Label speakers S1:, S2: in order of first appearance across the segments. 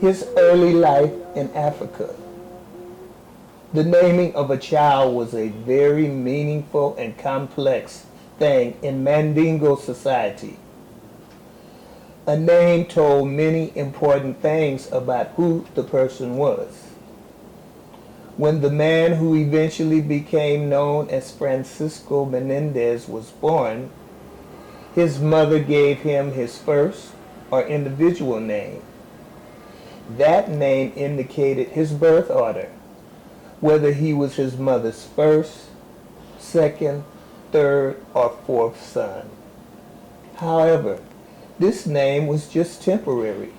S1: His early life in Africa. The naming of a child was a very meaningful and complex thing in Mandingo society. A name told many important things about who the person was. When the man who eventually became known as Francisco Menendez was born, his mother gave him his first or individual name. That name indicated his birth order, whether he was his mother's first, second, third, or fourth son. However, this name was just temporary.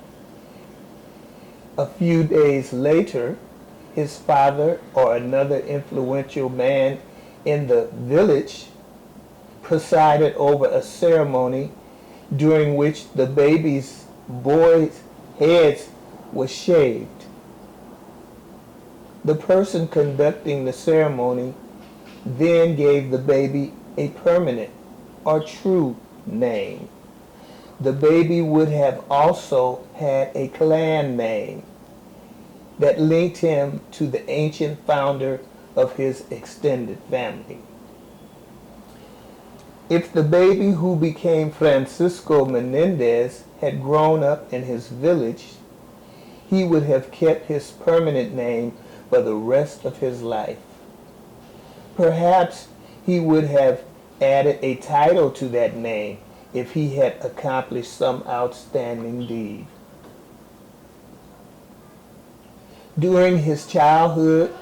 S1: A few days later, his father or another influential man in the village presided over a ceremony during which the baby's boys' heads were shaved. The person conducting the ceremony then gave the baby a permanent or true name. The baby would have also had a clan name that linked him to the ancient founder of his extended family. If the baby who became Francisco Menendez had grown up in his village, he would have kept his permanent name for the rest of his life. Perhaps he would have added a title to that name if he had accomplished some outstanding deed. During his childhood,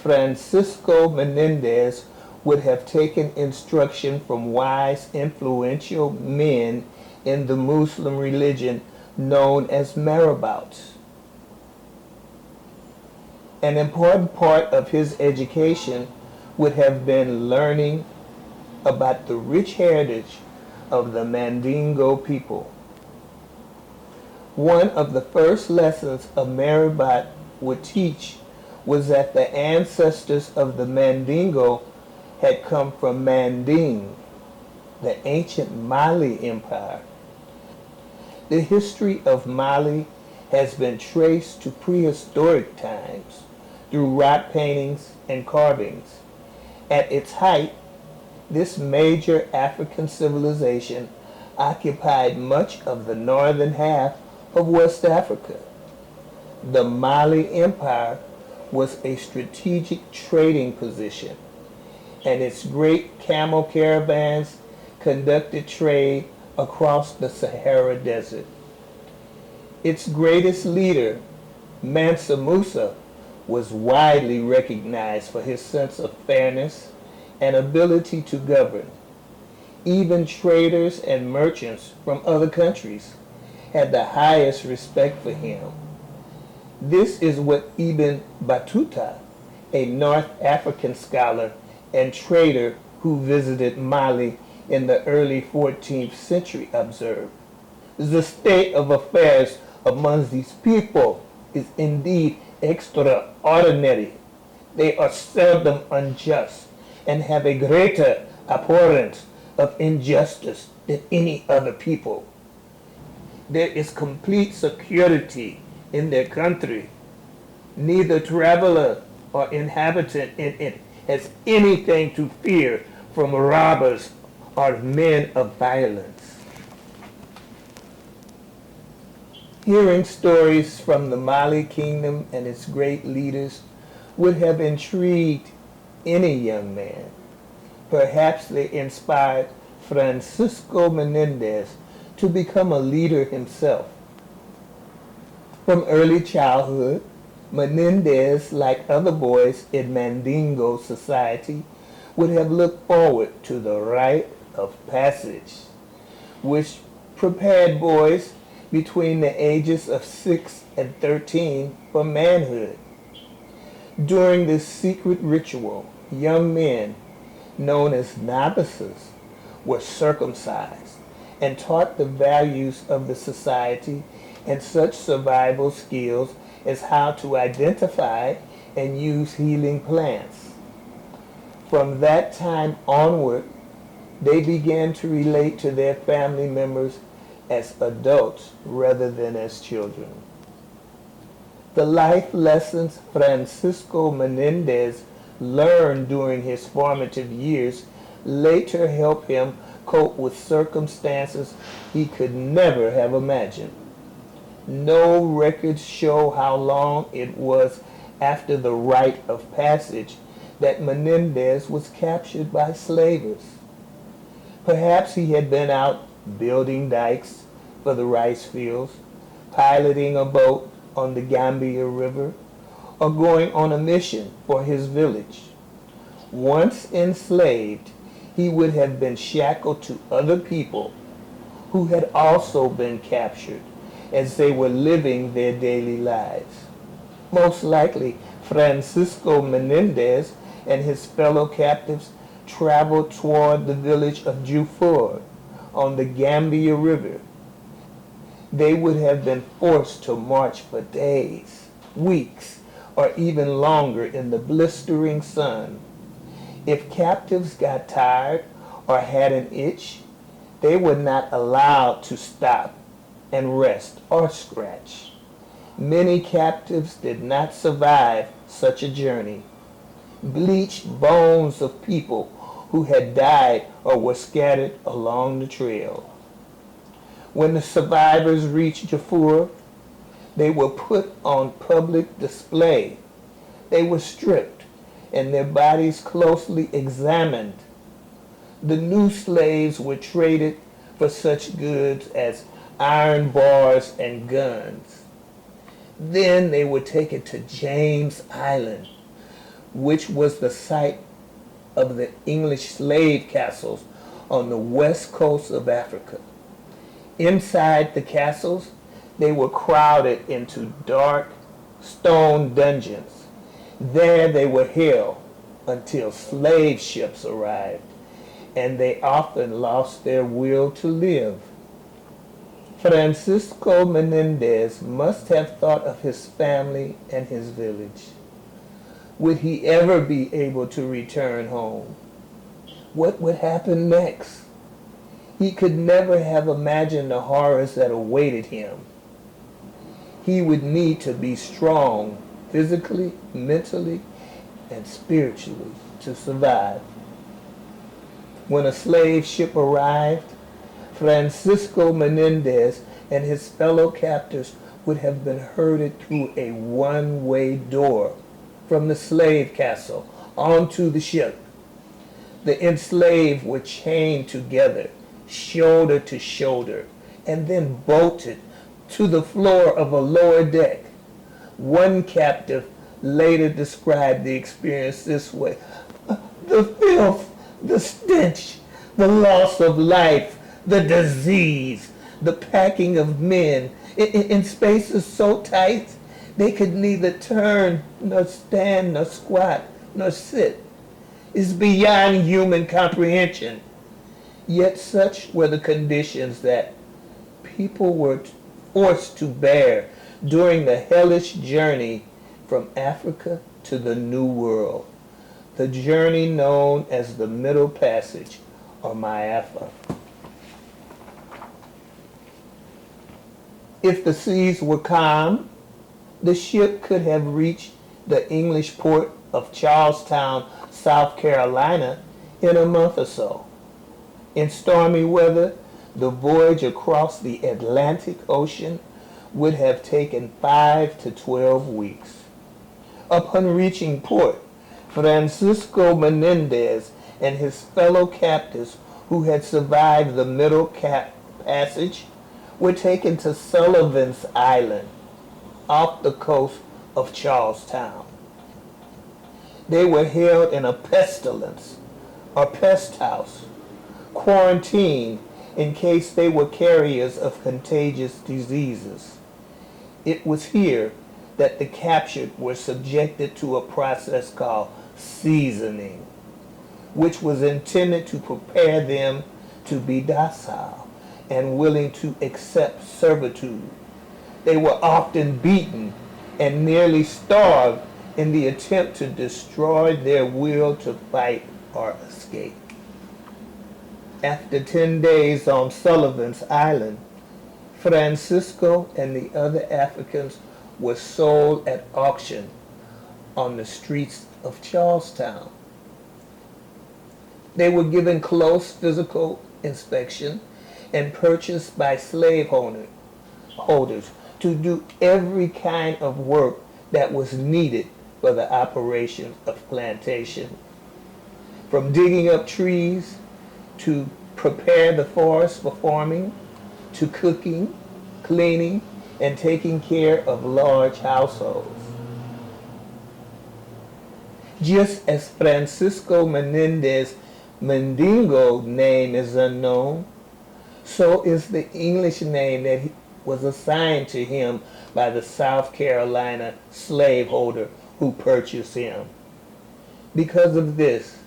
S1: Francisco Menendez would have taken instruction from wise, influential men in the Muslim religion known as marabouts. An important part of his education would have been learning about the rich heritage of the Mandingo people. One of the first lessons a marabout would teach was that the ancestors of the Mandingo had come from Manding, the ancient Mali Empire. The history of Mali has been traced to prehistoric times through rock paintings and carvings. At its height, this major African civilization occupied much of the northern half of West Africa. The Mali Empire was a strategic trading position, and its great camel caravans conducted trade across the Sahara Desert. Its greatest leader, Mansa Musa, was widely recognized for his sense of fairness and ability to govern. Even traders and merchants from other countries had the highest respect for him. This is what Ibn Battuta, a North African scholar and trader who visited Mali in the early 14th century, observed. The state of affairs among these people is indeed extraordinary. They are seldom unjust and have a greater abhorrence of injustice than any other people. There is complete security in their country. Neither traveler or inhabitant in it has anything to fear from robbers or men of violence. Hearing stories from the Mali kingdom and its great leaders would have intrigued any young man. Perhaps they inspired Francisco Menendez to become a leader himself. From early childhood, Menendez, like other boys in Mandingo society, would have looked forward to the rite of passage, which prepared boys between the ages of 6 and 13 for manhood. During this secret ritual, young men, known as novices, were circumcised and taught the values of the society and such survival skills as how to identify and use healing plants. From that time onward, they began to relate to their family members as adults rather than as children. The life lessons Francisco Menendez learned during his formative years later helped him cope with circumstances he could never have imagined. No records show how long it was after the rite of passage that Menendez was captured by slavers. Perhaps he had been out building dikes for the rice fields, piloting a boat on the Gambia River, or going on a mission for his village. Once enslaved, he would have been shackled to other people who had also been captured as they were living their daily lives. Most likely, Francisco Menendez and his fellow captives traveled toward the village of Jufor on the Gambia River. They would have been forced to march for days, weeks, or even longer in the blistering sun. If captives got tired or had an itch, they were not allowed to stop and rest or scratch. Many captives did not survive such a journey. Bleached bones of people who had died or were scattered along the trail. When the survivors reached Jafur, they were put on public display. They were stripped and their bodies closely examined. The new slaves were traded for such goods as iron bars and guns. Then they were taken to James Island, which was the site of the English slave castles on the west coast of Africa. Inside the castles, they were crowded into dark stone dungeons. There they were held until slave ships arrived, and they often lost their will to live. Francisco Menendez must have thought of his family and his village. Would he ever be able to return home? What would happen next? He could never have imagined the horrors that awaited him. He would need to be strong physically, mentally, and spiritually to survive. When a slave ship arrived, Francisco Menendez and his fellow captors would have been herded through a one-way door from the slave castle onto the ship. The enslaved were chained together, shoulder to shoulder, and then bolted to the floor of a lower deck. One captive later described the experience this way: the filth, the stench, the loss of life, the disease, the packing of men in spaces so tight they could neither turn, nor stand, nor squat, nor sit, is beyond human comprehension. Yet such were the conditions that people were forced to bear during the hellish journey from Africa to the New World, the journey known as the Middle Passage, or Maafa. If the seas were calm, the ship could have reached the English port of Charlestown, South Carolina, in a month or so. In stormy weather, the voyage across the Atlantic Ocean would have taken 5 to 12 weeks. Upon reaching port, Francisco Menendez and his fellow captives who had survived the Middle Passage were taken to Sullivan's Island, off the coast of Charlestown. They were held in a pestilence, or pest house, quarantined in case they were carriers of contagious diseases. It was here that the captured were subjected to a process called seasoning, which was intended to prepare them to be docile and willing to accept servitude. They were often beaten and nearly starved in the attempt to destroy their will to fight or escape. After 10 days on Sullivan's Island, Francisco and the other Africans was sold at auction on the streets of Charlestown. They were given close physical inspection and purchased by holders to do every kind of work that was needed for the operation of plantation, from digging up trees to prepare the forest for farming, to cooking, cleaning, and taking care of large households. Just as Francisco Menendez Mandingo name is unknown, so is the English name that was assigned to him by the South Carolina slaveholder who purchased him. Because of this,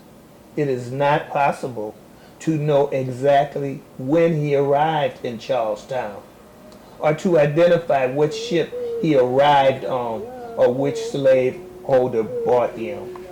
S1: it is not possible to know exactly when he arrived in Charlestown, or to identify which ship he arrived on or which slaveholder bought him.